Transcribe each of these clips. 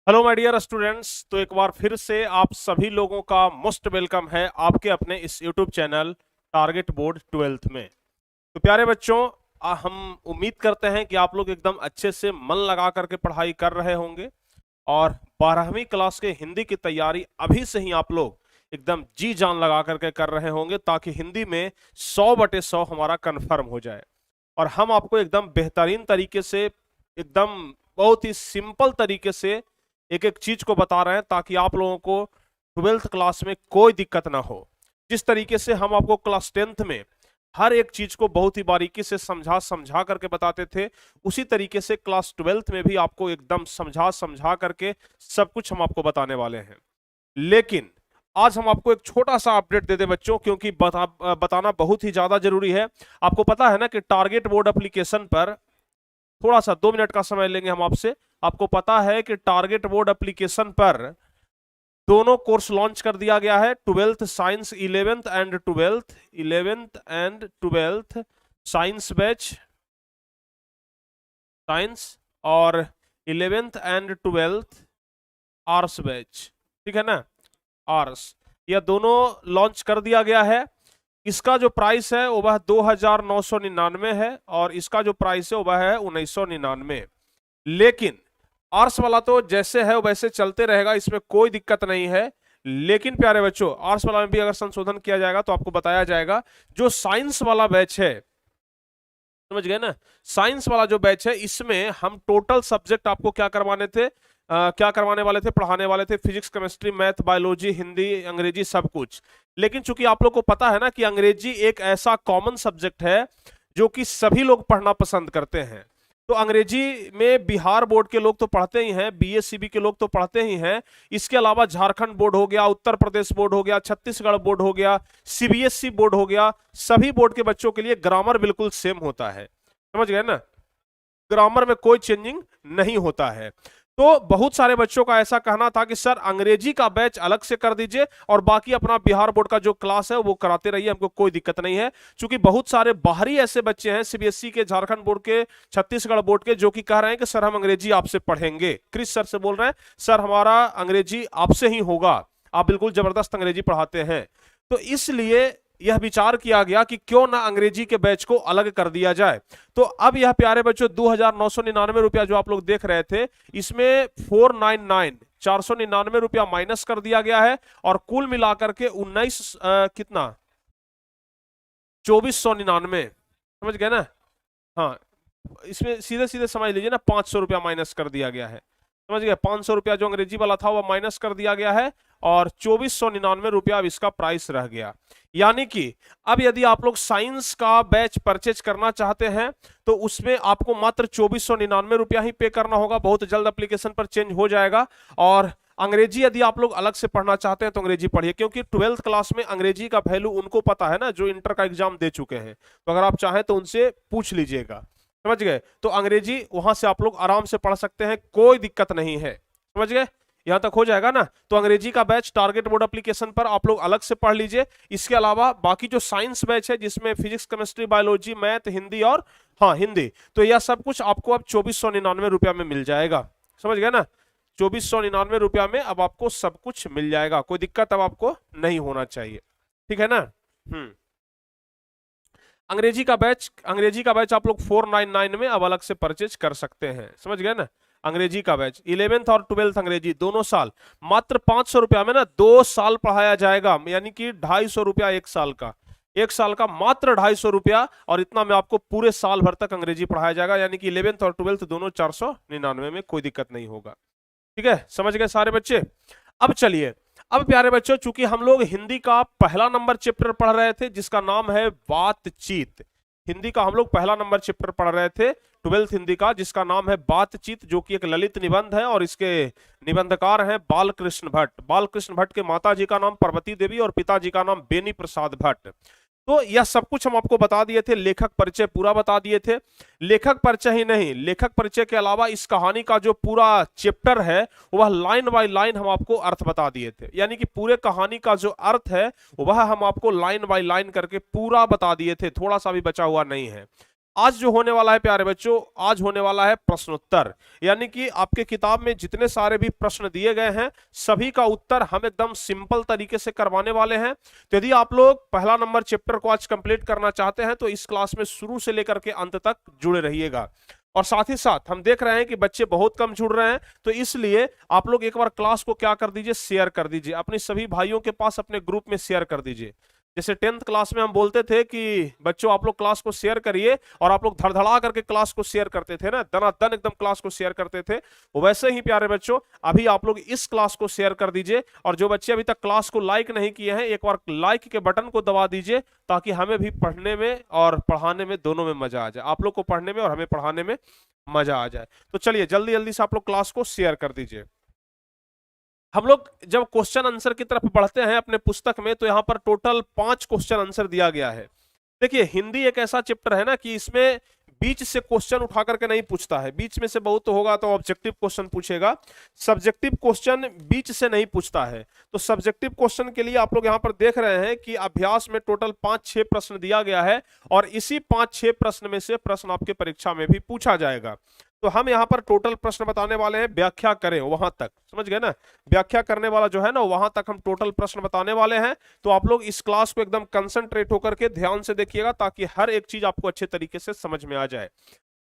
Hello my dear students. तो एक बार फिर से आप सभी लोगों का मोस्ट वेलकम है आपके अपने इस YouTube channel target board 12th में। तो प्यारे बच्चों, हम उम्मीद करते हैं कि आप लोग एकदम अच्छे से मन लगा करके पढ़ाई कर रहे होंगे और 12वीं क्लास के हिंदी की तैयारी अभी से ही आप लोग एकदम जी जान लगा करके कर रहे होंगे, ताकि हिंदी में 100/100 हमारा कन्फर्म हो जाए। और हम आपको एकदम बेहतरीन तरीके से, एकदम बहुत ही सिंपल तरीके से एक एक चीज को बता रहे हैं, ताकि आप लोगों को 12th क्लास में कोई दिक्कत ना हो। जिस तरीके से हम आपको क्लास 10th में हर एक चीज को बहुत ही बारीकी से समझा समझा करके बताते थे, उसी तरीके से क्लास 12th में भी आपको एकदम समझा समझा करके सब कुछ हम आपको बताने वाले हैं। लेकिन आज हम आपको एक छोटा सा अपडेट दे दें बच्चों, क्योंकि बताना बहुत ही ज्यादा जरूरी है। आपको पता है ना कि टारगेट बोर्ड एप्लीकेशन पर थोड़ा सा 2 मिनट का समय लेंगे हम आपसे। आपको पता है कि टारगेट बोर्ड एप्लीकेशन पर दोनों कोर्स लॉन्च कर दिया गया है। 12th science 11th and 12th science batch, science, और 11th and 12th arts batch, ठीक है ना, आर्ट्स, यह दोनों लॉन्च कर दिया गया है। इसका जो प्राइस है वह 2999 है और इसका जो प्राइस है वह है 1999। लेकिन आर्ट्स वाला तो जैसे है वैसे चलते रहेगा, इसमें कोई दिक्कत नहीं है। लेकिन प्यारे बच्चों, आर्ट्स वाला में भी अगर संशोधन किया जाएगा तो आपको बताया जाएगा। जो साइंस वाला बैच है, समझ गए ना, साइंस वाला जो बैच है, इसमें हम टोटल सब्जेक्ट आपको क्या करवाने थे, क्या करवाने वाले थे, पढ़ाने वाले थे physics, chemistry, math, biology, Hindi, अंग्रेजी, सब कुछ। लेकिन चूंकि आप लोग को पता है ना कि अंग्रेजी एक ऐसा कॉमन सब्जेक्ट है जो कि सभी लोग पढ़ना पसंद करते हैं। तो अंग्रेजी में बिहार बोर्ड के लोग तो पढ़ते ही हैं, बीएससीबी के लोग तो पढ़ते ही हैं। इसके अलावा झारखंड बोर्ड हो गया, उत्तर प्रदेश बोर्ड हो गया, छत्तीसगढ़ बोर्ड हो गया, सीबीएसई बोर्ड हो गया, सभी बोर्ड के बच्चों के लिए ग्रामर बिल्कुल सेम होता है। समझ गए ना, ग्रामर में कोई चेंजिंग नहीं होता है। तो बहुत सारे बच्चों का ऐसा कहना था कि सर अंग्रेजी का बैच अलग से कर दीजिए और बाकी अपना बिहार बोर्ड का जो क्लास है वो कराते रहिए, हमको कोई दिक्कत नहीं है। क्योंकि बहुत सारे बाहरी ऐसे बच्चे हैं, सीबीएसई के, झारखंड बोर्ड के, छत्तीसगढ़ बोर्ड के, जो कि कह रहे हैं कि सर हम अंग्रेजी आपसे पढ़ेंगे। क्रिस सर से बोल रहे हैं, सर हमारा अंग्रेजी आपसे ही होगा, आप बिल्कुल जबरदस्त अंग्रेजी पढ़ाते हैं। तो इसलिए यह विचार किया गया कि क्यों ना अंग्रेजी के बैच को अलग कर दिया जाए। तो अब यह प्यारे बच्चों 2999 रुपया जो आप लोग देख रहे थे, इसमें 499 रुपया माइनस कर दिया गया है और कुल मिलाकर के 2499, समझ गए ना। हाँ, इसमें सीधे सीधे समझ लीजिए ना, 500 रुपया माइनस कर दिया गया है। समझ गए, 500 रुपया जो अंग्रेजी वाला था वह माइनस कर दिया गया है और 2499 रुपया अब इसका प्राइस रह गया। यानी कि अब यदि आप लोग साइंस का बैच परचेज करना चाहते हैं तो उसमें आपको मात्र 2499 रुपया ही पे करना होगा। बहुत जल्द एप्लीकेशन पर चेंज हो जाएगा। और अंग्रेजी यदि आप लोग अलग से पढ़ना चाहते हैं तो अंग्रेजी पढ़िए, क्योंकि 12th क्लास में अंग्रेजी का वैल्यू उनको पता है ना, जो इंटर का एग्जाम दे चुके हैं। तो अगर आप चाहें तो उनसे पूछ लीजिएगा, समझ गए। तो अंग्रेजी वहां से आप लोग आराम से पढ़ सकते हैं, कोई दिक्कत नहीं है, समझ गए। यहां तक हो जाएगा ना। तो अंग्रेजी का बैच टारगेट बोर्ड एप्लीकेशन पर आप लोग अलग से पढ़ लीजिए। इसके अलावा बाकी जो साइंस बैच है, जिसमें physics, chemistry, biology, math, Hindi और हाँ हिंदी, तो यह सब कुछ आपको अब 2499 रुपया में मिल जाएगा, समझ गए ना। 2499 रुपया में अब आपको सब कुछ मिल जाएगा, कोई दिक्कत अब आपको नहीं होना चाहिए, ठीक है ना। अंग्रेजी का बैच आप लोग 499 में अब अलग से परचेज कर सकते हैं, समझ गए ना। अंग्रेजी का बैच 11th और 12th अंग्रेजी दोनों साल मात्र 500 रुपया में ना 2 साल पढ़ाया जाएगा। यानी कि 250 रुपया एक साल का, एक साल का मात्र 250 रुपया, और इतना में आपको पूरे साल भर तक अंग्रेजी पढ़ाया जाएगा। यानी कि 11th और 12th दोनों 499 में, कोई दिक्कत नहीं होगा, ठीक है। समझ गए सारे बच्चे। अब चलिए, अब प्यारे बच्चों, चूंकि हम लोग हिंदी का पहला नंबर चैप्टर पढ़ रहे थे जिसका नाम है बातचीत, हिंदी का हम लोग पहला नंबर चैप्टर पढ़ रहे थे 12th हिंदी का, जिसका नाम है बातचीत, जो कि एक ललित निबंध है और इसके निबंधकार हैं बालकृष्ण भट्ट। बालकृष्ण भट्ट के माता जी का नाम पार्वती देवी और पिताजी का नाम बेनी प्रसाद भट्ट। तो यह सब कुछ हम आपको बता दिए थे, लेखक परिचय पूरा बता दिए थे। लेखक परिचय ही नहीं, लेखक परिचय के अलावा इस कहानी का जो पूरा चैप्टर है वह लाइन बाय लाइन हम आपको अर्थ बता दिए थे। यानी कि पूरे कहानी का जो अर्थ है वह हम आपको लाइन बाय लाइन करके पूरा बता दिए थे, थोड़ा सा भी बचा हुआ नहीं है। आज जो होने वाला है प्यारे बच्चों, आज होने वाला है प्रश्नोत्तर, यानी कि आपके किताब में जितने सारे भी प्रश्न दिए गए हैं सभी का उत्तर हम एकदम सिंपल तरीके से करवाने वाले हैं। तो यदि आप लोग पहला नंबर चैप्टर को आज कंप्लीट करना चाहते हैं तो इस क्लास में शुरू से लेकर के अंत तक जुड़े रहिएगा। और साथ ही साथ हम देख रहे हैं कि बच्चे बहुत कम जुड़ रहे हैं, तो इसलिए आप लोग एक बार क्लास को क्या कर दीजिए, शेयर कर दीजिए, अपने सभी भाइयों के पास अपने ग्रुप में शेयर कर दीजिए। जैसे 10th क्लास में हम बोलते थे कि बच्चों आप लोग क्लास को शेयर करिए, और आप लोग धड़धड़ा करके क्लास को शेयर करते थे ना, दनादन एकदम क्लास को शेयर करते थे, वैसे ही प्यारे बच्चों अभी आप लोग इस क्लास को शेयर कर दीजिए। और जो बच्चे अभी तक क्लास को लाइक नहीं किए हैं, एक बार लाइक के बटन को दबा दीजिए, ताकि हमें भी पढ़ने में और पढ़ाने में दोनों में मजा आ जाए, आप लोग को पढ़ने में और हमें पढ़ाने में मजा आ जाए। तो चलिए जल्दी जल्दी से आप लोग क्लास को शेयर कर दीजिए। हम लोग जब क्वेश्चन आंसर की तरफ बढ़ते हैं अपने पुस्तक में, तो यहाँ पर टोटल 5 क्वेश्चन आंसर दिया गया है। देखिए हिंदी एक ऐसा चैप्टर है ना कि इसमें बीच से क्वेश्चन उठा करके नहीं पूछता है, बीच में से बहुत होगा तो ऑब्जेक्टिव क्वेश्चन पूछेगा, सब्जेक्टिव क्वेश्चन बीच से नहीं पूछता है। तो सब्जेक्टिव क्वेश्चन के लिए आप लोग यहाँ पर देख रहे हैं कि अभ्यास में टोटल 5-6 प्रश्न दिया गया है, और इसी 5-6 प्रश्न में से प्रश्न आपके परीक्षा में भी पूछा जाएगा। तो हम यहाँ पर टोटल प्रश्न बताने वाले हैं, व्याख्या करें वहां तक, समझ गए ना, व्याख्या करने वाला जो है ना वहां तक हम टोटल प्रश्न बताने वाले हैं। तो आप लोग इस क्लास को एकदम कंसंट्रेट होकर के ध्यान से देखिएगा, ताकि हर एक चीज आपको अच्छे तरीके से समझ में आ जाए।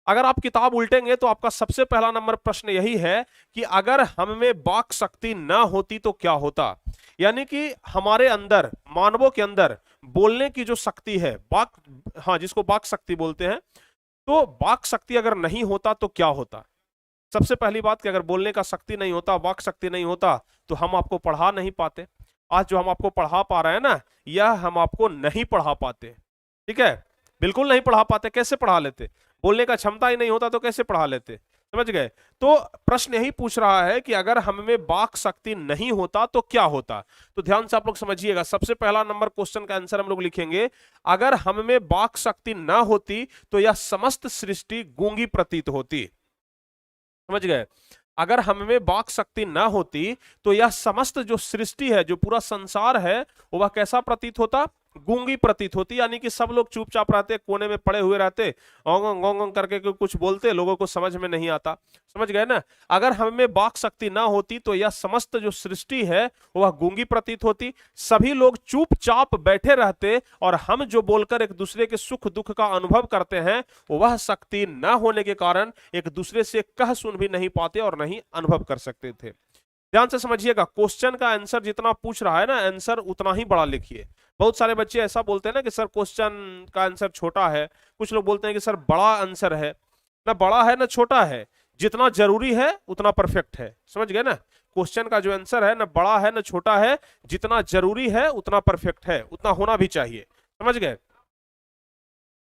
अगर आप किताब उल्टेंगे तो आपका सबसे पहला नंबर प्रश्न यही है कि अगर हम में वाक शक्ति ना होती तो क्या होता, यानी कि हमारे अंदर, मानवों के अंदर बोलने की जो शक्ति है, वाक, हाँ जिसको वाक शक्ति बोलते हैं, तो वाक शक्ति अगर नहीं होता तो क्या होता। सबसे पहली बात कि अगर बोलने का शक्ति नहीं होता, वाक शक्ति नहीं होता, तो हम आपको पढ़ा नहीं पाते। आज जो हम आपको पढ़ा पा रहे हैं ना, यह हम आपको नहीं पढ़ा पाते, ठीक है, बिल्कुल नहीं पढ़ा पाते। कैसे पढ़ा लेते, बोलने का क्षमता ही नहीं होता तो कैसे पढ़ा लेते, समझ गए। तो प्रश्न यही पूछ रहा है कि अगर हम में वाक शक्ति नहीं होता तो क्या होता। तो ध्यान से आप लोग समझिएगा, सबसे पहला नंबर क्वेश्चन का आंसर हम लोग लिखेंगे, अगर हम में वाक शक्ति ना होती तो यह समस्त सृष्टि गूंगी प्रतीत होती। समझ गए, अगर हम में वाक शक्ति ना होती तो यह समस्त जो सृष्टि है, जो पूरा संसार है, वह कैसा प्रतीत होता, गूंगी प्रतीत होती। यानी कि सब लोग चुपचाप रहते, कोने में पड़े हुए रहते, ओंग ओंग करके कुछ बोलते, लोगों को समझ में नहीं आता। समझ गए ना, अगर हम में वाक शक्ति ना होती तो यह समस्त जो सृष्टि है वह गूंगी प्रतीत होती, सभी लोग चुपचाप बैठे रहते, और हम जो बोलकर एक दूसरे के सुख दुख का अनुभव करते हैं, वह शक्ति न होने के कारण एक दूसरे से कह सुन भी नहीं पाते और नहीं अनुभव कर सकते थे। ध्यान से समझिएगा, क्वेश्चन का आंसर जितना पूछ रहा है ना, आंसर उतना ही बड़ा लिखिए। बहुत सारे बच्चे ऐसा बोलते हैं ना कि सर क्वेश्चन का आंसर छोटा है, कुछ लोग बोलते हैं कि सर बड़ा आंसर है। ना बड़ा है ना छोटा है, जितना जरूरी है उतना परफेक्ट है। समझ गए ना, क्वेश्चन का जो आंसर है ना बड़ा है ना छोटा है, जितना जरूरी है उतना परफेक्ट है, उतना होना भी चाहिए। समझ गए।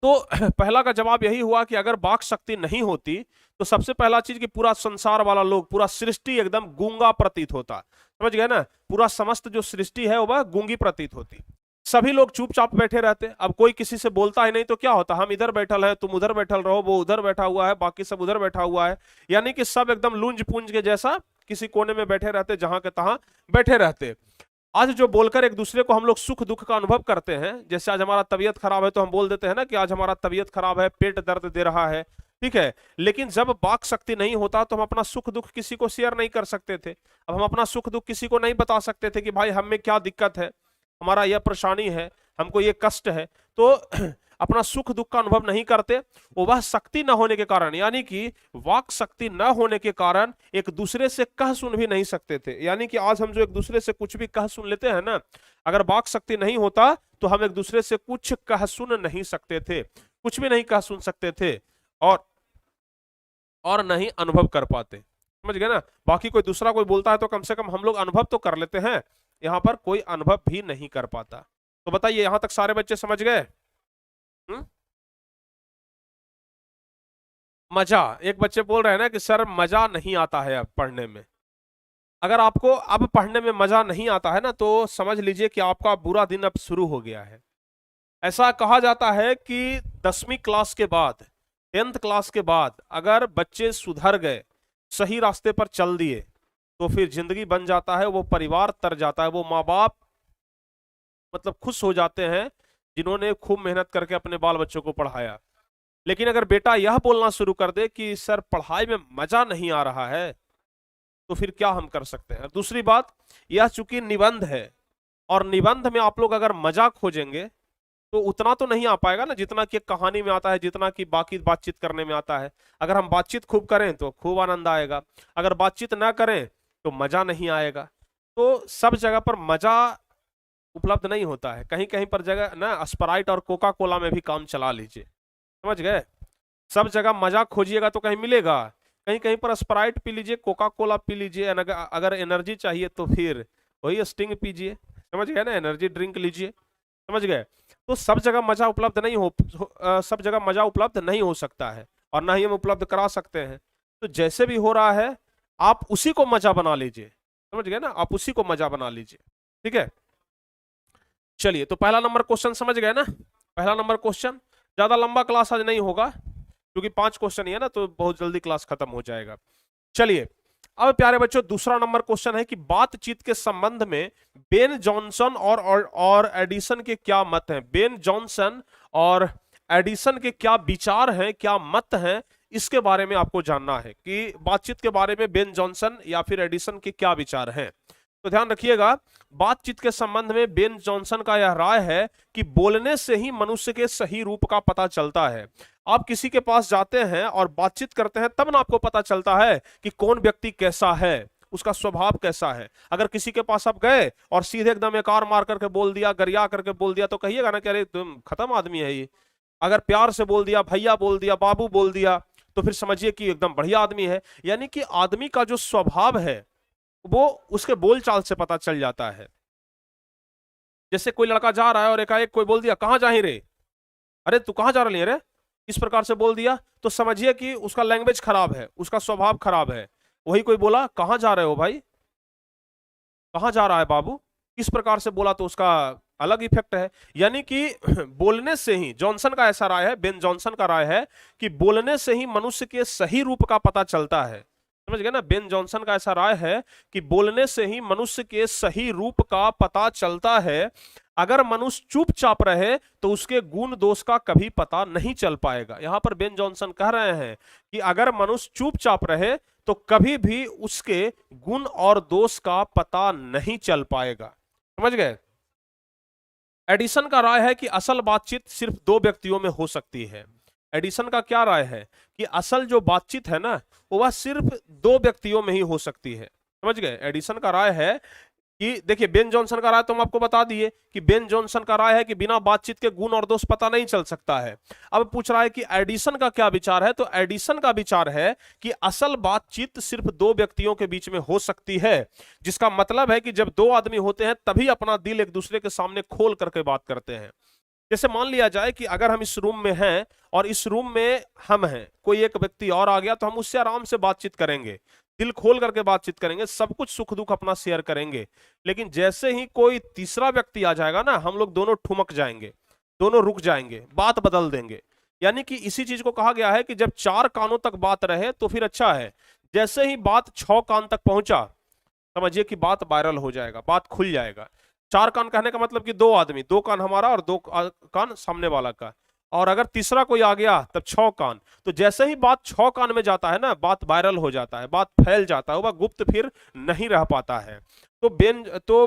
तो पहला का जवाब यही हुआ कि अगर वाक शक्ति नहीं होती तो सबसे पहला चीज कि पूरा संसार वाला लोग, पूरा सृष्टि एकदम गूंगा प्रतीत होता। समझ गए ना, पूरा समस्त जो सृष्टि है वह गूंगी प्रतीत होती, सभी लोग चुपचाप बैठे रहते। अब कोई किसी से बोलता ही नहीं तो क्या होता, हम इधर बैठल है, तुम उधर बैठल रहो, वो उधर बैठा हुआ है, बाकी सब उधर बैठा हुआ है, यानी कि सब एकदम लूंज पूंज के जैसा किसी कोने में बैठे रहते, जहां के तहां बैठे रहते। आज जो बोलकर एक दूसरे को हम लोग सुख दुख का अनुभव करते हैं, जैसे आज हमारा तबीयत खराब है तो हम बोल देते हैं ना कि आज हमारा तबीयत खराब है, पेट दर्द दे रहा है, ठीक है। लेकिन जब वाक शक्ति नहीं होता तो हम अपना सुख दुख किसी को शेयर नहीं कर सकते थे। अब हम अपना सुख दुख किसी को नहीं बता सकते थे कि भाई हम में क्या दिक्कत है, हमारा यह परेशानी है, हमको ये कष्ट है, तो अपना सुख दुख का अनुभव नहीं करते। वो वह शक्ति न होने के कारण, यानी कि वाक शक्ति न होने के कारण एक दूसरे से कह सुन भी नहीं सकते थे। यानी कि आज हम जो एक दूसरे से कुछ भी कह सुन लेते हैं ना, अगर वाक शक्ति नहीं होता तो हम एक दूसरे से कुछ कह सुन नहीं सकते थे, कुछ भी नहीं कह सुन सकते थे, और नहीं अनुभव कर पाते। समझ गए ना, बाकी कोई दूसरा कोई बोलता है तो कम से कम हम लोग अनुभव तो कर लेते हैं, यहाँ पर कोई अनुभव भी नहीं कर पाता। तो बताइए यहां तक सारे बच्चे समझ गए। मजा, एक बच्चे बोल रहे हैं ना कि सर मजा नहीं आता है अब पढ़ने में। अगर आपको अब पढ़ने में मजा नहीं आता है ना, तो समझ लीजिए कि आपका बुरा दिन अब शुरू हो गया है। ऐसा कहा जाता है कि 10वीं क्लास के बाद, 10th क्लास के बाद अगर बच्चे सुधर गए, सही रास्ते पर चल दिए, तो फिर जिंदगी बन जाता है, वो परिवार तर जाता है, वो माँ बाप मतलब खुश हो जाते हैं जिन्होंने खूब मेहनत करके अपने बाल बच्चों को पढ़ाया। लेकिन अगर बेटा यह बोलना शुरू कर दे कि सर पढ़ाई में मजा नहीं आ रहा है, तो फिर क्या हम कर सकते हैं। दूसरी बात, यह चूंकि निबंध है और निबंध में आप लोग अगर मजा खोजेंगे तो उतना तो नहीं आ पाएगा ना जितना कि एक कहानी में आता है, जितना कि बाकी बातचीत करने में आता है। अगर हम बातचीत खूब करें तो खूब आनंद आएगा, अगर बातचीत ना करें तो मजा नहीं आएगा। तो सब जगह पर मजा उपलब्ध नहीं होता है, कहीं कहीं पर जगह ना स्प्राइट और कोका कोला में भी काम चला लीजिए, समझ गए। सब जगह मजा खोजिएगा तो कहीं मिलेगा, कहीं कहीं पर स्प्राइट पी लीजिए, कोका कोला पी लीजिए, अगर एनर्जी चाहिए तो फिर वही स्टिंग पीजिए, समझ गए ना, एनर्जी ड्रिंक लीजिए, समझ गए। तो सब जगह मजा उपलब्ध नहीं हो सब जगह मजा उपलब्ध नहीं हो सकता है और ना ही हम उपलब्ध करा सकते हैं। तो जैसे भी हो रहा है आप उसी को मजा बना लीजिए, समझ गए ना, आप उसी को मजा बना लीजिए, ठीक है। चलिए, तो पहला नंबर क्वेश्चन समझ गए ना। पहला नंबर क्वेश्चन, ज्यादा लंबा क्लास आज नहीं होगा क्योंकि 5 क्वेश्चन ही है ना, तो बहुत जल्दी क्लास खत्म हो जाएगा। चलिए, अब प्यारे बच्चों दूसरा नंबर क्वेश्चन है कि बातचीत के संबंध में बेन जॉनसन और एडिसन के क्या मत हैं। बेन जॉनसन और एडिसन के क्या विचार हैं, क्या मत हैं, इसके बारे में आपको जानना है कि बातचीत के बारे में बेन जॉनसन या फिर एडिसन के क्या विचार हैं। तो ध्यान रखिएगा, बातचीत के संबंध में बेन जॉनसन का यह राय है कि बोलने से ही मनुष्य के सही रूप का पता चलता है। आप किसी के पास जाते हैं और बातचीत करते हैं तब ना आपको पता चलता है कि कौन व्यक्ति कैसा है, उसका स्वभाव कैसा है। अगर किसी के पास आप गए और सीधे एकदम एकार मार करके बोल दिया, गरिया करके बोल दिया, तो कहिएगा ना कि अरे तुम खत्म आदमी है ये। अगर प्यार से बोल दिया, भैया बोल दिया, बाबू बोल दिया, तो फिर समझिए कि एकदम बढ़िया आदमी है। यानी कि आदमी का जो स्वभाव है वो उसके बोलचाल से पता चल जाता है। जैसे कोई लड़का जा रहा है और एकाएक कोई बोल दिया कहां जा ही रे, अरे तू कहां जा रही है रे, इस प्रकार से बोल दिया, तो समझिए कि उसका लैंग्वेज खराब है, उसका स्वभाव खराब है। वही कोई बोला कहां जा रहे हो भाई, कहां जा रहा है बाबू, इस प्रकार से बोला तो उसका अलग इफेक्ट है। यानी कि बोलने से ही, जॉनसन का ऐसा राय है, बेन जॉनसन का राय है कि बोलने से ही मनुष्य के सही रूप का पता चलता है। समझ गए ना, बेन जॉनसन का ऐसा राय है कि बोलने से ही मनुष्य के सही रूप का पता चलता है। अगर मनुष्य चुपचाप रहे तो उसके गुण दोष का कभी पता नहीं चल पाएगा। यहां पर बेन जॉनसन कह रहे हैं कि अगर मनुष्य चुपचाप रहे तो कभी भी उसके गुण और दोष का पता नहीं चल पाएगा, समझ गए। एडिसन का राय है कि असल बातचीत सिर्फ 2 व्यक्तियों में हो सकती है। एडिसन का क्या राय है कि असल जो बातचीत है ना वो वह सिर्फ 2 व्यक्तियों में ही हो सकती है, समझ गए। एडिसन का राय है कि देखिए, बेन जॉनसन का राय तो हम आपको बता दिए कि बेन जॉनसन का राय है कि बिना बातचीत के गुण और दोष पता नहीं चल सकता है। अब पूछ रहा है कि एडिसन का क्या विचार है, तो एडिसन का विचार है कि असल बातचीत सिर्फ 2 व्यक्तियों के बीच में हो सकती है, जिसका मतलब है कि जब 2 आदमी होते हैं तभी अपना दिल एक दूसरे के सामने खोल करके बात करते हैं। जैसे मान लिया जाए कि अगर हम इस रूम में हैं और इस रूम में हम हैं, कोई एक व्यक्ति और आ गया तो हम उससे आराम से बातचीत करेंगे, दिल खोल करके बातचीत करेंगे, सब कुछ सुख दुख अपना शेयर करेंगे। लेकिन जैसे ही कोई तीसरा व्यक्ति आ जाएगा ना, हम लोग दोनों ठुमक जाएंगे, दोनों रुक जाएंगे, बात बदल देंगे। यानी कि इसी चीज को कहा गया है कि जब 4 कानों तक बात रहे तो फिर अच्छा है, जैसे ही बात 6 कान तक पहुंचा समझिए कि बात वायरल हो जाएगा, बात खुल जाएगा। 4 कान कहने का मतलब कि 2 आदमी, 2 कान हमारा और 2 कान सामने वाला का, और अगर तीसरा कोई आ गया तब 6 कान। तो जैसे ही बात 6 कान में जाता है ना, बात वायरल हो जाता है, बात फैल जाता है, वह गुप्त फिर नहीं रह पाता है। तो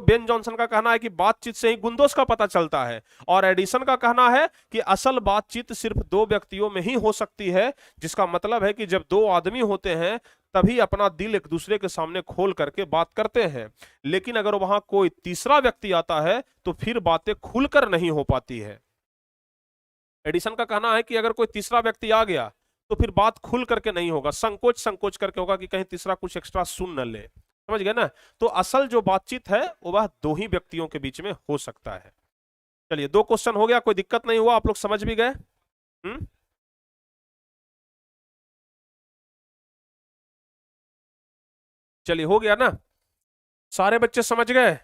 बेन जॉनसन का कहना है कि बातचीत से ही गुणदोष का पता चलता है, और एडिसन का कहना है कि असल बातचीत सिर्फ 2 व्यक्तियों में ही हो सकती है, जिसका मतलब है कि जब 2 आदमी होते हैं तभी अपना दिल एक दूसरे के सामने खोल करके बात करते हैं। लेकिन अगर वहां कोई तीसरा व्यक्ति आता है तो फिर बातें खुलकर नहीं हो पाती है। एडिसन का कहना है कि अगर कोई तीसरा व्यक्ति आ गया तो फिर बात खुल करके नहीं होगा, संकोच संकोच करके होगा कि कहीं तीसरा कुछ एक्स्ट्रा सुन न ले, समझ गए ना। तो असल जो बातचीत है वो वह 2 ही व्यक्तियों के बीच में हो सकता है। चलिए, 2 क्वेश्चन हो गया, कोई दिक्कत नहीं हुआ, आप लोग समझ भी गए। चलिए, हो गया ना, सारे बच्चे समझ गए,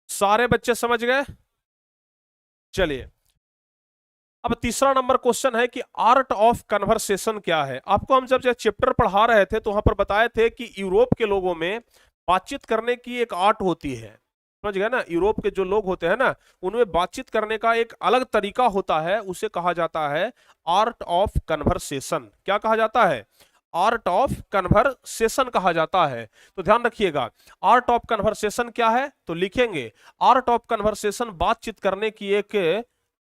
सारे बच्चे समझ गए। चलिए, अब तीसरा नंबर क्वेश्चन है कि आर्ट ऑफ कन्वर्सेशन क्या है। आपको हम जब चैप्टर पढ़ा रहे थे तो वहां पर बताए थे कि यूरोप के लोगों में बातचीत करने की एक आर्ट होती है। समझ गए ना। यूरोप के जो लोग होते हैं ना, उनमें बातचीत करने का एक अलग तरीका होता है, उसे कहा जाता है आर्ट ऑफ कन्वर्सेशन। क्या कहा जाता है? आर्ट ऑफ कन्वर्सेशन कहा जाता है। तो ध्यान रखिएगा, आर्ट ऑफ कन्वर्सेशन क्या है, तो लिखेंगे आर्ट ऑफ कन्वर्सेशन बातचीत करने की एक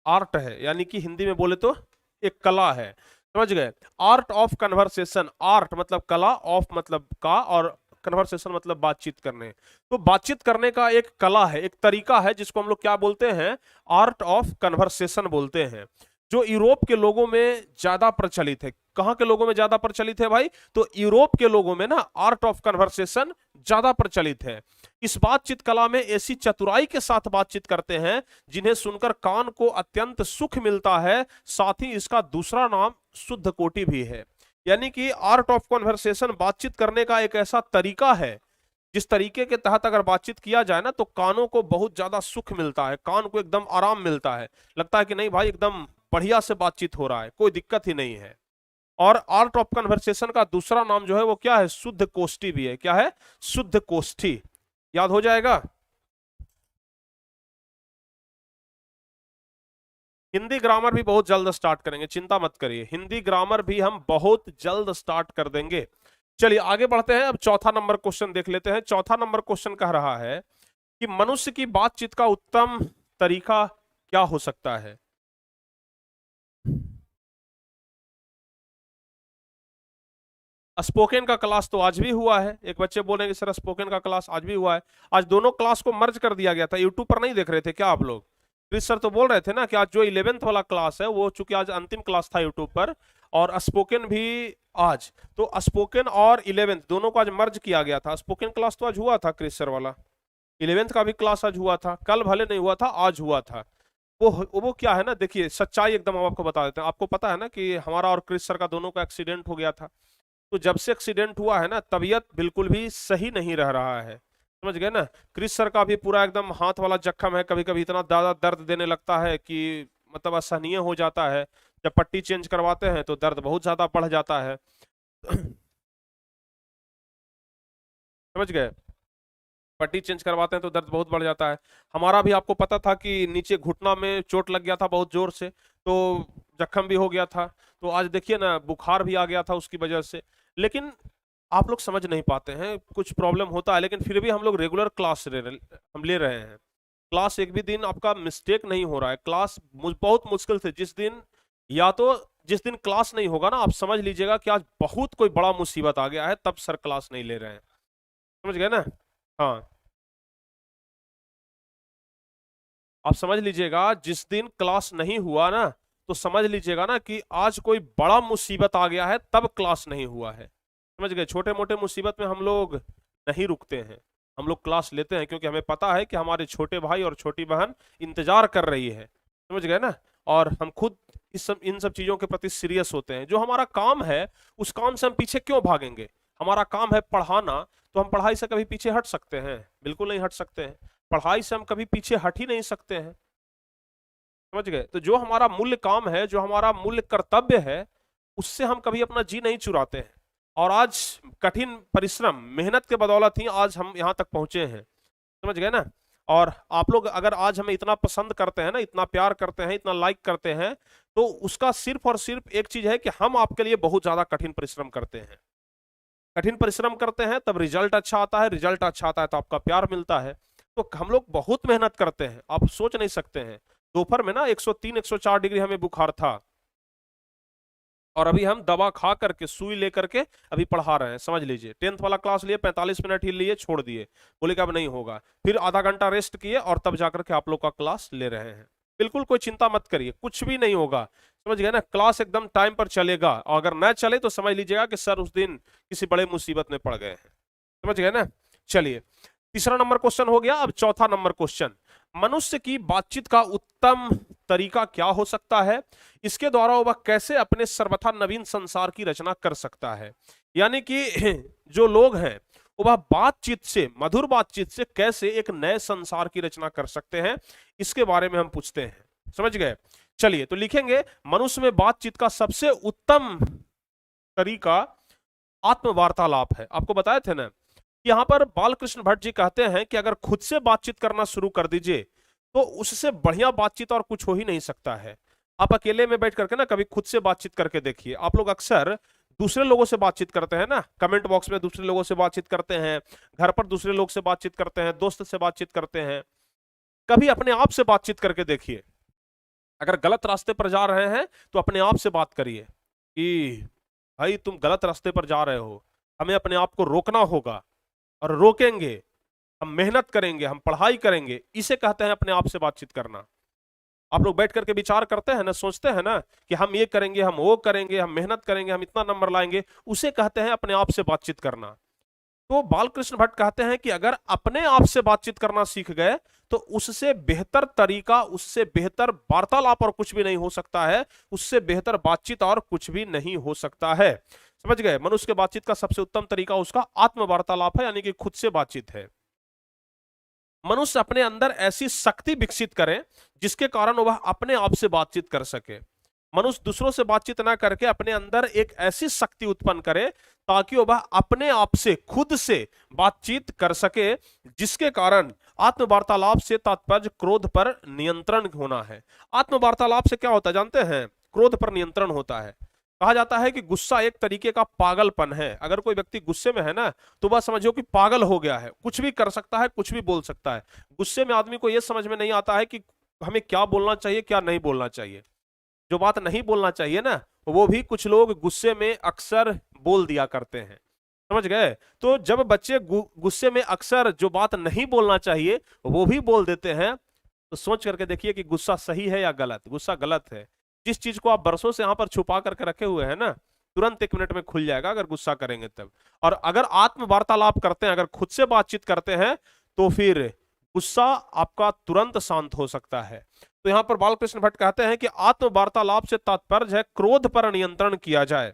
आर्ट है, यानी कि हिंदी में बोले तो एक कला है। समझ गए? आर्ट ऑफ कन्वर्सेशन, आर्ट मतलब कला, ऑफ मतलब का, और कन्वर्सेशन मतलब बातचीत करने। तो बातचीत करने का एक कला है, एक तरीका है, जिसको हम लोग क्या बोलते हैं? आर्ट ऑफ कन्वर्सेशन बोलते हैं, जो यूरोप के लोगों में ज्यादा प्रचलित है। कहां के लोगों में ज्यादा प्रचलित है भाई? तो यूरोप के लोगों में ना आर्ट ऑफ कन्वर्सेशन ज्यादा प्रचलित है। इस बातचीत कला में ऐसी चतुराई के साथ बातचीत करते हैं जिन्हें सुनकर कान को अत्यंत सुख मिलता है, साथ ही इसका दूसरा नाम शुद्ध कोटि भी है। यानी कि आर्ट ऑफ कन्वर्सेशन बातचीत करने का एक ऐसा तरीका है, जिस तरीके के तहत अगर बातचीत किया जाए ना, तो कानों को बहुत ज्यादा सुख मिलता है, कान को एकदम आराम मिलता है, लगता है कि नहीं भाई एकदम बढ़िया से बातचीत हो रहा है, कोई दिक्कत ही नहीं है। और आर्ट ऑफ कन्वर्सेशन का दूसरा नाम जो है वो क्या है? शुद्ध कोष्ठी भी है। क्या है? शुद्ध कोष्ठी। याद हो जाएगा। हिंदी ग्रामर भी बहुत जल्द स्टार्ट करेंगे, चिंता मत करिए, हिंदी ग्रामर भी हम बहुत जल्द स्टार्ट कर देंगे। चलिए आगे बढ़ते हैं, अब चौथा नंबर क्वेश्चन देख लेते हैं। चौथा नंबर क्वेश्चन कह रहा है कि मनुष्य की बातचीत का उत्तम तरीका क्या हो सकता है? स्पोकन का क्लास तो आज भी हुआ है। एक बच्चे बोलेंगे सर स्पोकन का क्लास आज भी हुआ है। आज दोनों क्लास को मर्ज कर दिया गया था। यूट्यूब पर नहीं देख रहे थे क्या आप लोग? क्रिस सर तो बोल रहे थे ना कि आज जो 11th वाला क्लास है वो, चूंकि आज अंतिम क्लास था यूट्यूब पर, और स्पोकन भी आज, तो स्पोकन और 11th दोनों को आज मर्ज किया गया था। स्पोकन क्लास तो आज हुआ था क्रिस सर वाला, 11th का भी क्लास आज हुआ था, कल भले नहीं हुआ था आज हुआ था। वो क्या है ना, देखिए सच्चाई एकदम हम आपको बता देते हैं। आपको पता है ना कि हमारा और क्रिस सर का दोनों का एक्सीडेंट हो गया था। तो जब से एक्सीडेंट हुआ है ना, तबीयत बिल्कुल भी सही नहीं रह रहा है। समझ गए ना। क्रिस सर का भी पूरा एकदम हाथ वाला जख्म है, कभी कभी इतना ज्यादा दर्द देने लगता है कि मतलब असहनीय हो जाता है। जब पट्टी चेंज करवाते हैं तो दर्द बहुत ज्यादा बढ़ जाता है। समझ गए। पट्टी चेंज करवाते हैं तो दर्द बहुत बढ़ जाता है। हमारा भी आपको पता था कि नीचे घुटना में चोट लग गया था बहुत जोर से, तो जख्म भी हो गया था। तो आज देखिए ना, बुखार भी आ गया था उसकी वजह से। लेकिन आप लोग समझ नहीं पाते हैं, कुछ प्रॉब्लम होता है, लेकिन फिर भी हम लोग रेगुलर क्लास हम ले रहे हैं। क्लास एक भी दिन आपका मिस्टेक नहीं हो रहा है। क्लास बहुत मुश्किल से, जिस दिन, या तो जिस दिन क्लास नहीं होगा ना, आप समझ लीजिएगा कि आज बहुत कोई बड़ा मुसीबत आ गया है, तब सर क्लास नहीं ले रहे हैं। समझ गए ना। हाँ, आप समझ लीजिएगा जिस दिन क्लास नहीं हुआ ना, तो समझ लीजिएगा ना कि आज कोई बड़ा मुसीबत आ गया है, तब क्लास नहीं हुआ है। समझ गए। छोटे मोटे मुसीबत में हम लोग नहीं रुकते हैं, हम लोग क्लास लेते हैं, क्योंकि हमें पता है कि हमारे छोटे भाई और छोटी बहन इंतजार कर रही है। समझ गए ना। और हम खुद इन सब चीजों के प्रति सीरियस होते हैं। जो हमारा काम है, उस काम से हम पीछे क्यों भागेंगे? हमारा काम है पढ़ाना, तो हम पढ़ाई से कभी पीछे हट सकते हैं? बिल्कुल नहीं हट सकते हैं। पढ़ाई से हम कभी पीछे हट ही नहीं सकते हैं। समझ गए। तो जो हमारा मूल्य काम है, जो हमारा मूल्य कर्तव्य है, उससे हम कभी अपना जी नहीं चुराते हैं। और आज कठिन परिश्रम, मेहनत के बदौलत ही आज हम यहाँ तक पहुंचे हैं। समझ गए ना। और आप लोग अगर आज हमें इतना पसंद करते हैं ना, इतना प्यार करते हैं, इतना लाइक करते हैं, तो उसका सिर्फ और सिर्फ एक चीज है कि हम आपके लिए बहुत ज्यादा कठिन परिश्रम करते हैं। कठिन परिश्रम करते हैं तब रिजल्ट अच्छा आता है, रिजल्ट अच्छा आता है तो आपका प्यार मिलता है। तो हम लोग बहुत मेहनत करते हैं, आप सोच नहीं सकते हैं। दोपहर में ना 103 104 डिग्री हमें बुखार था, और अभी हम दवा खा करके, सुई लेकर के अभी पढ़ा रहे हैं। समझ लीजिए, 10th वाला क्लास लिए, 45 मिनट ही लिए, छोड़ दिए, बोले कि अब नहीं होगा। फिर आधा घंटा रेस्ट किए और तब जाकर के आप लोग का क्लास ले रहे हैं। बिल्कुल कोई चिंता मत करिए, कुछ भी नहीं होगा। समझ गए ना। क्लास एकदम टाइम पर चलेगा, और अगर न चले तो समझ लीजिएगा कि सर उस दिन किसी बड़े मुसीबत में पड़ गए हैं। समझ गए ना। चलिए, तीसरा नंबर क्वेश्चन हो गया। अब चौथा नंबर क्वेश्चन, मनुष्य की बातचीत का उत्तम तरीका क्या हो सकता है? इसके द्वारा वह कैसे अपने सर्वथा नवीन संसार की रचना कर सकता है? यानी कि जो लोग हैं, वह बातचीत से, मधुर बातचीत से कैसे एक नए संसार की रचना कर सकते हैं, इसके बारे में हम पूछते हैं। समझ गए। चलिए, तो लिखेंगे मनुष्य में बातचीत का सबसे उत्तम तरीका आत्मवार्तालाप है। आपको बताए थे ना यहाँ पर बालकृष्ण भट्ट जी कहते हैं कि अगर खुद से बातचीत करना शुरू कर दीजिए तो उससे बढ़िया बातचीत और कुछ हो ही नहीं सकता है। आप अकेले में बैठ करके ना कभी खुद से बातचीत करके देखिए। आप लोग अक्सर दूसरे लोगों से बातचीत करते हैं ना, कमेंट बॉक्स में दूसरे लोगों से बातचीत करते हैं, घर पर दूसरे लोग से बातचीत करते हैं, दोस्त से बातचीत करते हैं। कभी अपने आप से बातचीत करके देखिए। अगर गलत रास्ते पर जा रहे हैं तो अपने आप से बात करिए कि भाई तुम गलत रास्ते पर जा रहे हो, हमें अपने आप को रोकना होगा, और रोकेंगे, हम मेहनत करेंगे, हम पढ़ाई करेंगे। इसे कहते हैं अपने आप से बातचीत करना। आप लोग बैठ करके विचार करते हैं ना, सोचते हैं ना कि हम ये करेंगे, हम वो करेंगे, हम मेहनत करेंगे, हम इतना नंबर लाएंगे, उसे कहते हैं अपने आप से बातचीत करना। तो बालकृष्ण भट्ट कहते हैं कि अगर अपने आप से बातचीत करना सीख गए तो उससे बेहतर तरीका, उससे बेहतर वार्तालाप और कुछ भी नहीं हो सकता है, उससे बेहतर बातचीत और कुछ भी नहीं हो सकता है। समझ गए? मनुष्य के बातचीत का सबसे उत्तम तरीका उसका आत्म वार्तालाप है, यानी कि खुद से बातचीत है। मनुष्य अपने अंदर ऐसी शक्ति विकसित करे जिसके कारण वह अपने आप से बातचीत कर सके। मनुष्य दूसरों से बातचीत ना करके अपने अंदर एक ऐसी शक्ति उत्पन्न करे ताकि वह अपने आप से, खुद से बातचीत कर सके, जिसके कारण आत्म वार्तालाप से तात्पर्य क्रोध पर नियंत्रण होना है। आत्म वार्तालाप से क्या होता है जानते हैं? क्रोध पर नियंत्रण होता है। कहा जाता है कि गुस्सा एक तरीके का पागलपन है। अगर कोई व्यक्ति गुस्से में है ना तो बस समझो कि पागल हो गया है, कुछ भी कर सकता है, कुछ भी बोल सकता है। गुस्से में आदमी को यह समझ में नहीं आता है कि हमें क्या बोलना चाहिए, क्या नहीं बोलना चाहिए। जो बात नहीं बोलना चाहिए ना वो भी कुछ लोग गुस्से में अक्सर बोल दिया करते हैं। समझ गए? तो जब बच्चे गुस्से में अक्सर जो बात नहीं बोलना चाहिए वो भी बोल देते हैं, तो सोच करके देखिए कि गुस्सा सही है या गलत। गुस्सा गलत है। जिस चीज को आप बरसों से यहां पर छुपा करके रखे हुए हैं ना, तुरंत 1 मिनट में खुल जाएगा अगर गुस्सा करेंगे तब। और अगर आत्म वार्तालाप करते हैं, अगर खुद से बातचीत करते हैं, तो फिर गुस्सा आपका तुरंत शांत हो सकता है। तो यहां पर बालकृष्ण भट्ट कहते हैं कि आत्म वार्तालाप से तात्पर्य है क्रोध पर नियंत्रण किया जाए,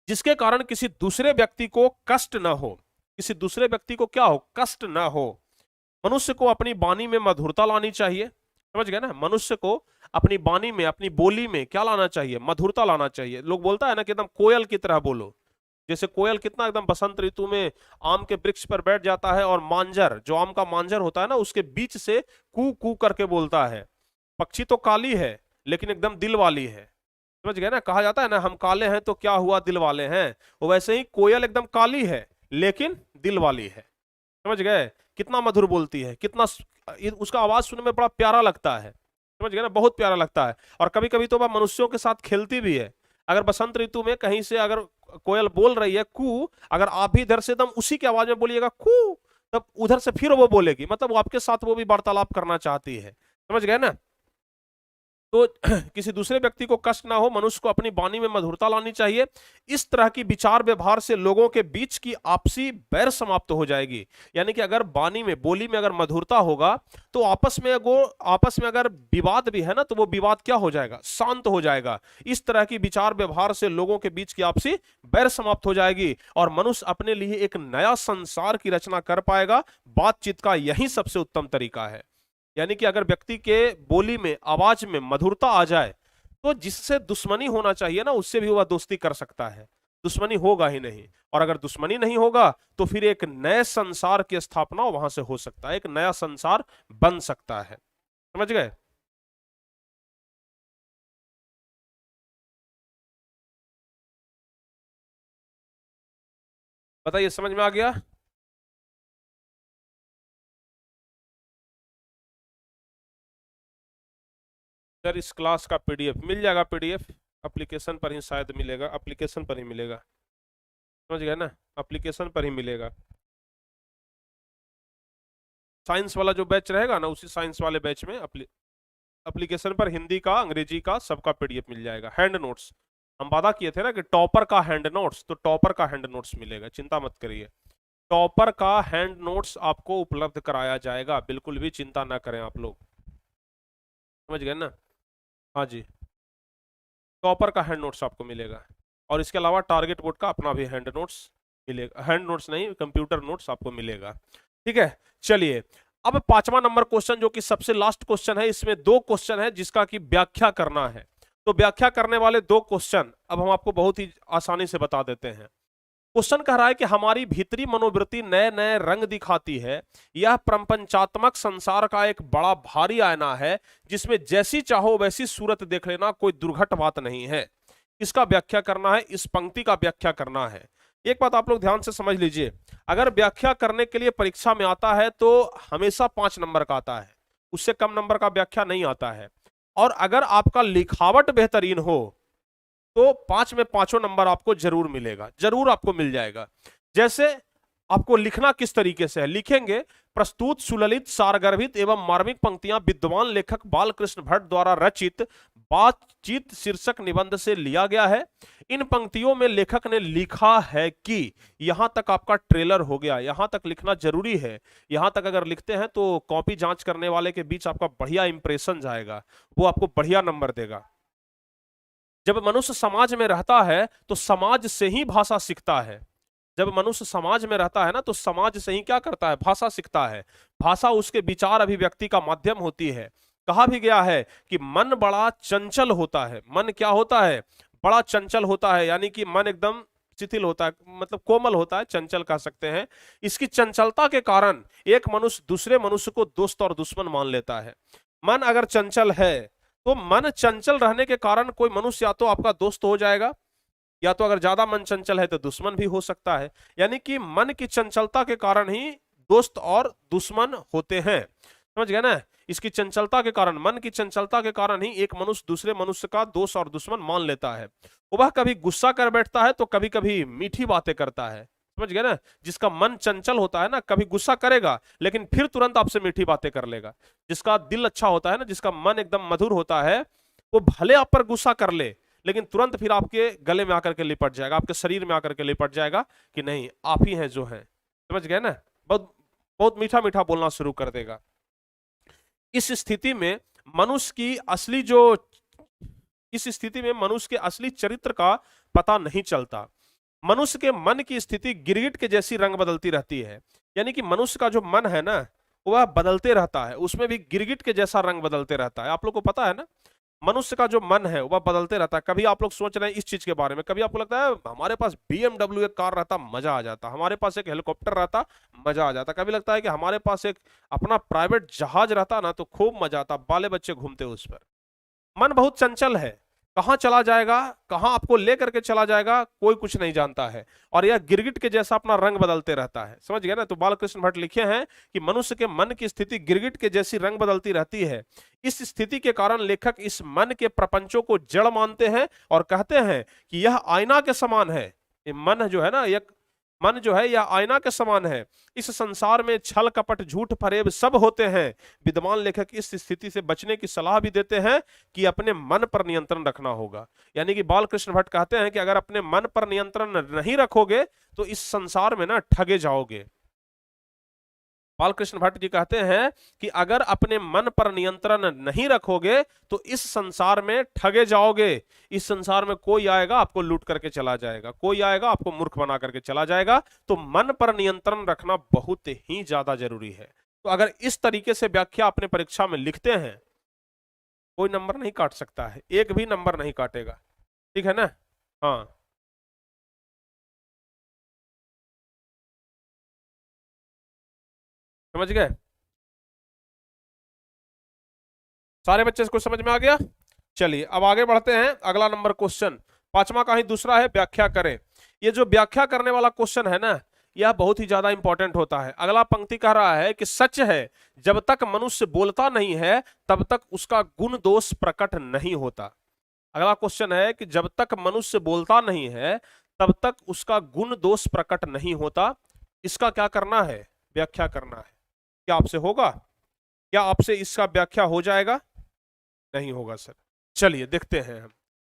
जिसके कारण किसी दूसरे व्यक्ति को कष्ट न हो। किसी दूसरे व्यक्ति को क्या हो? कष्ट न हो। मनुष्य को अपनी वाणी में मधुरता लानी चाहिए। समझ गए ना? मनुष्य को अपनी वाणी में, अपनी बोली में क्या लाना चाहिए? मधुरता लाना चाहिए। लोग बोलता है ना कि एकदम कोयल की तरह बोलो। जैसे कोयल कितना एकदम बसंत ऋतु में आम के वृक्ष पर बैठ जाता है और मांजर, जो आम का मांजर होता है ना, उसके बीच से कू कू करके बोलता है। पक्षी तो काली है लेकिन एकदम दिल वाली है। समझ गए ना? कहा जाता है ना हम काले हैं तो क्या हुआ, दिल वाले हैं। वो वैसे ही कोयल एकदम काली है लेकिन दिल वाली है। समझ गए? कितना मधुर बोलती है, कितना उसका आवाज सुनने में बड़ा प्यारा लगता है। समझ गए ना? बहुत प्यारा लगता है। और कभी कभी तो वह मनुष्यों के साथ खेलती भी है। अगर बसंत ऋतु में कहीं से अगर कोयल बोल रही है कू, अगर आप भी इधर से एकदम उसी की आवाज में बोलिएगा कू, तब उधर से फिर वो बोलेगी। मतलब वो आपके साथ वो भी वार्तालाप करना चाहती है। समझ गए ना? तो किसी दूसरे व्यक्ति को कष्ट ना हो, मनुष्य को अपनी वाणी में मधुरता लानी चाहिए। इस तरह की विचार व्यवहार से लोगों के बीच की आपसी बैर समाप्त हो जाएगी। यानी कि अगर वाणी में, बोली में अगर मधुरता होगा तो आपस में अगर विवाद भी है ना तो वो विवाद क्या हो जाएगा? शांत हो जाएगा। इस तरह की विचार व्यवहार से लोगों के बीच की आपसी बैर समाप्त हो जाएगी और मनुष्य अपने लिए एक नया संसार की रचना कर पाएगा। बातचीत का यही सबसे उत्तम तरीका है। यानी कि अगर व्यक्ति के बोली में, आवाज में मधुरता आ जाए तो जिससे दुश्मनी होना चाहिए ना उससे भी वह दोस्ती कर सकता है। दुश्मनी होगा ही नहीं। और अगर दुश्मनी नहीं होगा तो फिर एक नए संसार की स्थापना वहां से हो सकता है, एक नया संसार बन सकता है। समझ गए? बताइए, समझ में आ गया? सर इस क्लास का पीडीएफ मिल जाएगा। पीडीएफ एप्लीकेशन पर ही शायद मिलेगा, एप्लीकेशन पर ही मिलेगा। समझ गए ना? एप्लीकेशन पर ही मिलेगा। साइंस वाला जो बैच रहेगा ना, उसी साइंस वाले बैच में एप्लीकेशन पर हिंदी का, अंग्रेजी का सबका पीडीएफ मिल जाएगा। हैंड नोट्स हम वादा किए थे ना कि टॉपर का हैंड नोट्स, तो टॉपर का हैंड नोट्स मिलेगा, चिंता मत करिए। टॉपर का हैंड नोट्स आपको उपलब्ध कराया जाएगा, बिल्कुल भी चिंता ना करें आप लोग। समझ गए ना? हाँ जी, टॉपर का हैंड नोट्स आपको मिलेगा। और इसके अलावा टारगेट बोर्ड का अपना भी हैंड नोट्स मिलेगा। हैंड नोट्स नहीं, कंप्यूटर नोट्स आपको मिलेगा। ठीक है, चलिए अब 5वां नंबर क्वेश्चन, जो कि सबसे लास्ट क्वेश्चन है। इसमें 2 क्वेश्चन है जिसका की व्याख्या करना है। तो व्याख्या करने वाले 2 क्वेश्चन अब हम आपको बहुत ही आसानी से बता देते हैं। क्वेश्चन कह रहा है कि हमारी भीतरी मनोवृत्ति नए नए रंग दिखाती है। यह प्रपंचात्मक संसार का एक बड़ा भारी आईना है जिसमें जैसी चाहो वैसी सूरत देख लेना कोई दुर्घट बात नहीं है। इसका व्याख्या करना है, इस पंक्ति का व्याख्या करना है। एक बात आप लोग ध्यान से समझ लीजिए, अगर व्याख्या करने के लिए परीक्षा में आता है तो हमेशा 5 नंबर का आता है, उससे कम नंबर का व्याख्या नहीं आता है। और अगर आपका लिखावट बेहतरीन हो तो 5 में 5 नंबर आपको जरूर मिलेगा, जरूर आपको मिल जाएगा। जैसे आपको लिखना किस तरीके से है, लिखेंगे प्रस्तुत सुललित सारगर्भित एवं मार्मिक पंक्तियां विद्वान लेखक बालकृष्ण भट्ट द्वारा रचित बातचीत शीर्षक निबंध से लिया गया है। इन पंक्तियों में लेखक ने लिखा है कि, यहां तक आपका ट्रेलर हो गया, यहां तक लिखना जरूरी है। यहां तक अगर लिखते हैं तो कॉपी जांच करने वाले के बीच आपका बढ़िया इंप्रेशन जाएगा, वो आपको बढ़िया नंबर देगा। जब मनुष्य समाज में रहता है तो समाज से ही भाषा सीखता है। जब मनुष्य समाज में रहता है ना तो समाज से ही क्या करता है, भाषा सीखता है। भाषा उसके विचार अभिव्यक्ति का माध्यम होती है। कहा भी गया है कि मन बड़ा चंचल होता है। मन क्या होता है, बड़ा चंचल होता है, यानी कि मन एकदम शिथिल होता है, मतलब कोमल होता है, चंचल कह सकते हैं। इसकी चंचलता के कारण एक मनुष्य दूसरे मनुष्य को दोस्त और दुश्मन मान लेता है। मन अगर चंचल है तो मन चंचल रहने के कारण कोई मनुष्य या तो आपका दोस्त हो जाएगा, या तो अगर ज्यादा मन चंचल है तो दुश्मन भी हो सकता है। यानी कि मन की चंचलता के कारण ही दोस्त और दुश्मन होते हैं, समझ गए ना। इसकी चंचलता के कारण, मन की चंचलता के कारण ही एक मनुष्य दूसरे मनुष्य का दोस्त और दुश्मन मान लेता है। वह कभी गुस्सा कर बैठता है तो कभी कभी मीठी बातें करता है, समझ गए ना। जिसका मन चंचल होता है ना, कभी गुस्सा करेगा लेकिन फिर तुरंत आपसे मीठी बातें कर लेगा। जिसका दिल अच्छा होता है ना, जिसका मन एकदम मधुर होता है, वो भले आप पर गुस्सा कर ले लेकिन तुरंत फिर आपके गले में आकर के लिपट जाएगा, आपके शरीर में आकर के लिपट जाएगा कि नहीं आप ही हैं जो हैं, समझ गए ना। बहुत बहुत मीठा मीठा बोलना शुरू कर देगा। इस स्थिति में मनुष्य की असली असली चरित्र का पता नहीं चलता। मनुष्य के मन की स्थिति गिरगिट के जैसी रंग बदलती रहती है। यानी कि मनुष्य का जो मन है ना, वह बदलते रहता है, उसमें भी गिरगिट के जैसा रंग बदलते रहता है। आप लोग को पता है ना, मनुष्य का जो मन है वह बदलते रहता है। कभी आप लोग सोच रहे हैं इस चीज के बारे में, कभी आपको लगता है हमारे पास BMW एक कार रहता मजा आ जाता, हमारे पास एक हेलीकॉप्टर रहता मजा आ जाता, कभी लगता है कि हमारे पास एक अपना प्राइवेट जहाज रहता ना तो खूब मजा आता, बाले बच्चे घूमते उस पर। मन बहुत चंचल है, कहां चला जाएगा, कहां आपको लेकर के चला जाएगा कोई कुछ नहीं जानता है। और यह गिरगिट के जैसा अपना रंग बदलते रहता है, समझ गए ना। तो बालकृष्ण भट्ट लिखे हैं कि मनुष्य के मन की स्थिति गिरगिट के जैसी रंग बदलती रहती है। इस स्थिति के कारण लेखक इस मन के प्रपंचों को जड़ मानते हैं और कहते हैं कि यह आईना के समान है। ये मन जो है ना, मन जो है यह आईना के समान है। इस संसार में छल कपट झूठ फरेब सब होते हैं। विद्वान लेखक इस स्थिति से बचने की सलाह भी देते हैं कि अपने मन पर नियंत्रण रखना होगा। यानी कि बालकृष्ण भट्ट कहते हैं कि अगर अपने मन पर नियंत्रण नहीं रखोगे तो इस संसार में ना ठगे जाओगे। बालकृष्ण भट्ट जी कहते हैं कि अगर अपने मन पर नियंत्रण नहीं रखोगे तो इस संसार में ठगे जाओगे। इस संसार में कोई आएगा आपको लूट करके चला जाएगा, कोई आएगा आपको मूर्ख बना करके चला जाएगा। तो मन पर नियंत्रण रखना बहुत ही ज्यादा जरूरी है। तो अगर इस तरीके से व्याख्या अपने परीक्षा में लिखते हैं, कोई नंबर नहीं काट सकता है, एक भी नंबर नहीं काटेगा, ठीक है ना। हाँ, समझ गए सारे बच्चे, इसको समझ में आ गया। चलिए अब आगे बढ़ते हैं। अगला नंबर क्वेश्चन 5वां का ही दूसरा है, व्याख्या करें। ये जो व्याख्या करने वाला क्वेश्चन है ना, यह बहुत ही ज्यादा इंपॉर्टेंट होता है। अगला पंक्ति कह रहा है कि सच है जब तक मनुष्य बोलता नहीं है तब तक उसका गुण दोष प्रकट नहीं होता। अगला क्वेश्चन है कि जब तक मनुष्य बोलता नहीं है तब तक उसका गुण दोष प्रकट नहीं होता। इसका क्या करना है, व्याख्या करना है। क्या आपसे होगा, क्या आपसे इसका व्याख्या हो जाएगा? नहीं होगा सर। चलिए देखते हैं हम।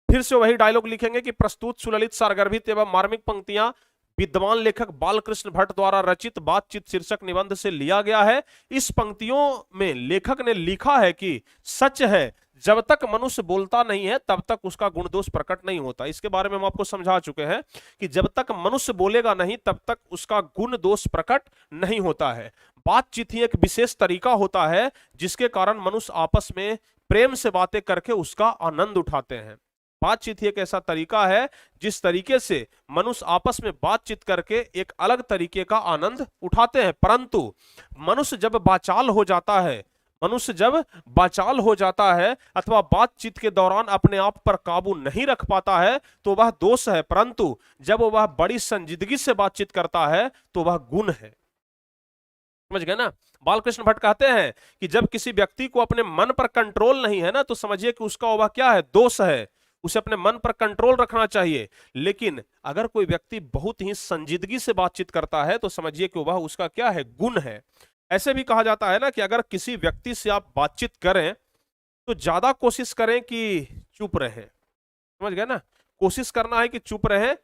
फिर से वही डायलॉग लिखेंगे कि प्रस्तुत सुललित सारगर्भित एवं मार्मिक पंक्तियां विद्वान लेखक बालकृष्ण भट्ट द्वारा रचित बातचीत शीर्षक निबंध से लिया गया है। इस पंक्तियों में लेखक ने लिखा है कि सच है जब तक मनुष्य बोलता नहीं है तब तक उसका गुण दोष प्रकट नहीं होता। इसके बारे में हम आपको समझा चुके हैं कि जब तक मनुष्य बोलेगा नहीं तब तक उसका गुण दोष प्रकट नहीं होता है। बातचीत ही एक विशेष तरीका होता है जिसके कारण मनुष्य आपस में प्रेम से बातें करके उसका आनंद उठाते हैं। बातचीत ही एक ऐसा तरीका है जिस तरीके से मनुष्य आपस में बातचीत करके एक अलग तरीके का आनंद उठाते हैं। परंतु मनुष्य जब बाचाल हो जाता है, मनुष्य जब बाचाल हो जाता है अथवा बातचीत के दौरान अपने आप पर काबू नहीं रख पाता है तो वह दोष है, परंतु जब वह बड़ी संजीदगी से बातचीत करता है तो वह गुण है। समझ गए ना? बालकृष्ण भट्ट कहते हैं कि जब किसी व्यक्ति को अपने मन पर कंट्रोल नहीं है ना, तो समझिए कि उसका वह क्या है, दोष है। उसे अपने मन पर कंट्रोल रखना चाहिए। लेकिन अगर कोई व्यक्ति बहुत ही संजीदगी से बातचीत करता है तो समझिए कि वह उसका क्या है, गुण है। ऐसे भी कहा जाता है ना कि अगर किसी व्यक्ति से आप बातचीत करें तो ज्यादा कोशिश करें कि चुप रहें। समझ गए ना? कोशिश करना है कि चुप रहें,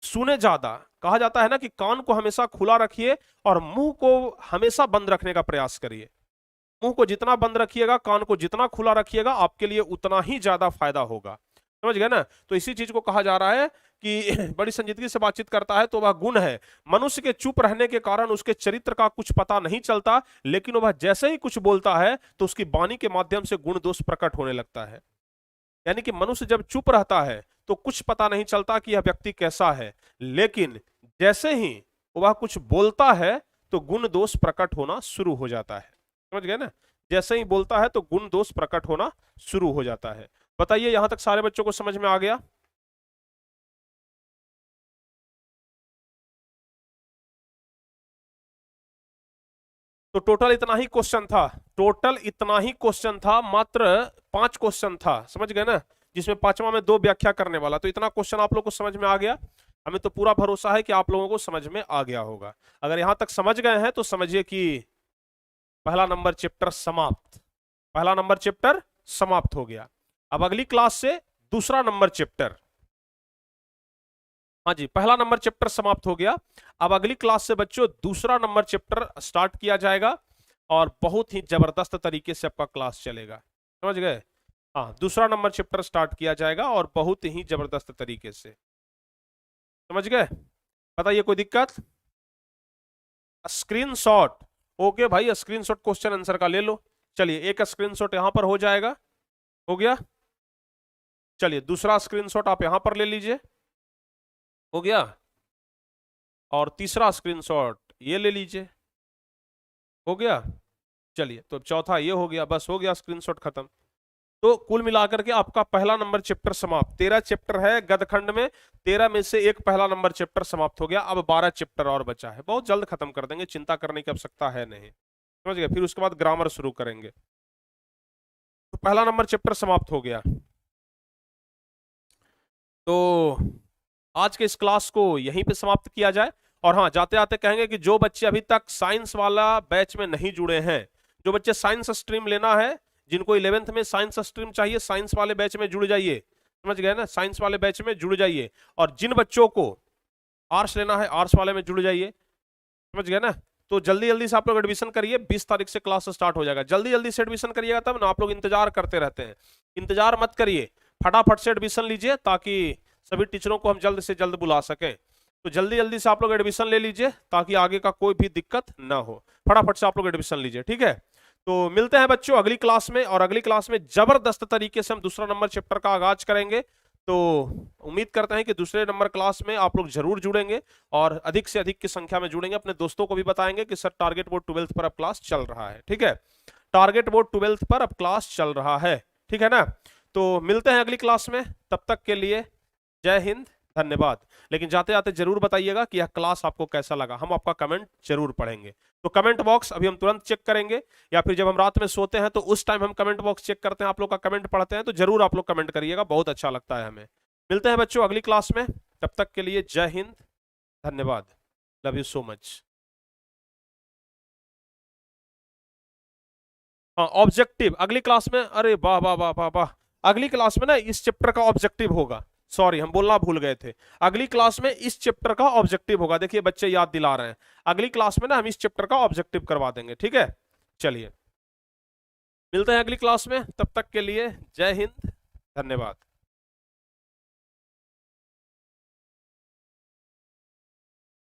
सुने ज्यादा। कहा जाता है ना कि कान को हमेशा खुला रखिए और मुंह को हमेशा बंद रखने का प्रयास करिए। मुंह को जितना बंद रखिएगा, कान को जितना खुला रखिएगा, आपके लिए उतना ही ज्यादा फायदा होगा। समझ गए ना? तो इसी चीज को कहा जा रहा है कि बड़ी संजीदगी से बातचीत करता है तो वह गुण है। मनुष्य के चुप रहने के कारण उसके चरित्र का कुछ पता नहीं चलता, लेकिन वह जैसे ही कुछ बोलता है तो उसकी वाणी के माध्यम से गुण दोष प्रकट होने लगता है। यानी कि मनुष्य जब चुप रहता है तो कुछ पता नहीं चलता कि यह व्यक्ति कैसा है, लेकिन जैसे ही वह कुछ बोलता है तो गुण दोष प्रकट होना शुरू हो जाता है। समझ गए ना? जैसे ही बोलता है तो गुण दोष प्रकट होना शुरू हो जाता है। बताइए, यहां तक सारे बच्चों को समझ में आ गया? तो टोटल इतना ही क्वेश्चन था, टोटल इतना ही क्वेश्चन था, मात्र 5 क्वेश्चन था। समझ गए ना? जिसमें पांचवा में 2 व्याख्या करने वाला। तो इतना क्वेश्चन आप लोग को समझ में आ गया। हमें तो पूरा भरोसा है कि आप लोगों को समझ में आ गया होगा। अगर यहां तक समझ गए हैं तो समझिए कि पहला नंबर चैप्टर समाप्त, पहला नंबर चैप्टर समाप्त हो गया। अब अगली क्लास से दूसरा नंबर चैप्टर, हाँ जी, पहला नंबर चैप्टर समाप्त हो गया। अब अगली क्लास से बच्चों दूसरा नंबर चैप्टर स्टार्ट किया जाएगा और बहुत ही जबरदस्त तरीके से आपका क्लास चलेगा। समझ गए? हाँ, दूसरा नंबर चैप्टर स्टार्ट किया जाएगा और बहुत ही जबरदस्त तरीके से। समझ गए? बताइए, कोई दिक्कत? स्क्रीनशॉट, ओके भाई, स्क्रीनशॉट क्वेश्चन आंसर का ले लो। चलिए, एक स्क्रीनशॉट यहां पर हो जाएगा, हो गया। चलिए, दूसरा स्क्रीनशॉट आप यहां पर ले लीजिए, हो गया। और तीसरा स्क्रीनशॉट ये ले लीजिए, हो गया। चलिए, तो चौथा ये हो गया, बस हो गया, स्क्रीनशॉट खत्म। तो कुल मिलाकर के आपका पहला नंबर चैप्टर समाप्त। 13 चैप्टर है गदखंड में, 13 में से एक पहला नंबर चैप्टर समाप्त हो गया। अब 12 चैप्टर और बचा है, बहुत जल्द खत्म कर देंगे, चिंता करने की आवश्यकता है नहीं। समझ गए? फिर उसके बाद ग्रामर शुरू करेंगे। तो पहला नंबर चैप्टर समाप्त हो गया। तो आज के इस क्लास को यहीं पे समाप्त किया जाए। और हाँ, जाते आते कहेंगे कि जो बच्चे अभी तक साइंस वाला बैच में नहीं जुड़े हैं, जो बच्चे साइंस स्ट्रीम लेना है, जिनको 11th में साइंस स्ट्रीम चाहिए, साइंस वाले बैच में जुड़ जाइए। समझ गए ना? साइंस वाले बैच में जुड़ जाइए। और जिन बच्चों को आर्ट्स लेना है, आर्ट्स वाले में जुड़ जाइए। समझ गए ना? तो जल्दी जल्दी से आप लोग एडमिशन करिए, 20 तारीख से क्लास स्टार्ट हो जाएगा। जल्दी जल्दी से एडमिशन करिएगा, तब ना। आप लोग इंतजार करते रहते हैं, इंतजार मत करिए, फटाफट से एडमिशन लीजिए ताकि सभी टीचरों को हम जल्द से जल्द बुला सकें। तो जल्दी जल्दी से आप लोग एडमिशन ले लीजिए ताकि आगे का कोई भी दिक्कत ना हो। फटाफट से आप लोग एडमिशन लीजिए, ठीक है? तो मिलते हैं बच्चों अगली क्लास में, और अगली क्लास में जबरदस्त तरीके से हम दूसरा नंबर चैप्टर का आगाज करेंगे। तो उम्मीद करते हैं कि दूसरे नंबर क्लास में आप लोग जरूर जुड़ेंगे और अधिक से अधिक की संख्या में जुड़ेंगे। अपने दोस्तों को भी बताएंगे कि सर टारगेट बोर्ड 12th पर अब क्लास चल रहा है, ठीक है? टारगेट बोर्ड 12th पर अब क्लास चल रहा है, ठीक है ना? तो मिलते हैं अगली क्लास में, तब तक के लिए जय हिंद, धन्यवाद। लेकिन जाते जाते जरूर बताइएगा कि यह क्लास आपको कैसा लगा, हम आपका कमेंट जरूर पढ़ेंगे। तो कमेंट बॉक्स अभी हम तुरंत चेक करेंगे, या फिर जब हम रात में सोते हैं तो उस टाइम हम कमेंट बॉक्स चेक करते हैं, आप लोग का कमेंट पढ़ते हैं। तो जरूर आप लोग कमेंट करिएगा, बहुत अच्छा लगता है हमें। मिलते हैं बच्चों अगली क्लास में, तब तक के लिए जय हिंद, धन्यवाद, लव यू सो मच। हाँ, ऑब्जेक्टिव अगली क्लास में, अरे वाह वाह वाह वाह वाह, अगली क्लास में ना इस चैप्टर का ऑब्जेक्टिव होगा। सॉरी, हम बोलना भूल गए थे। अगली क्लास में इस चैप्टर का ऑब्जेक्टिव होगा। देखिए बच्चे याद दिला रहे हैं, अगली क्लास में ना हम इस चैप्टर का ऑब्जेक्टिव करवा देंगे, ठीक है? चलिए, मिलते हैं अगली क्लास में, तब तक के लिए जय हिंद, धन्यवाद।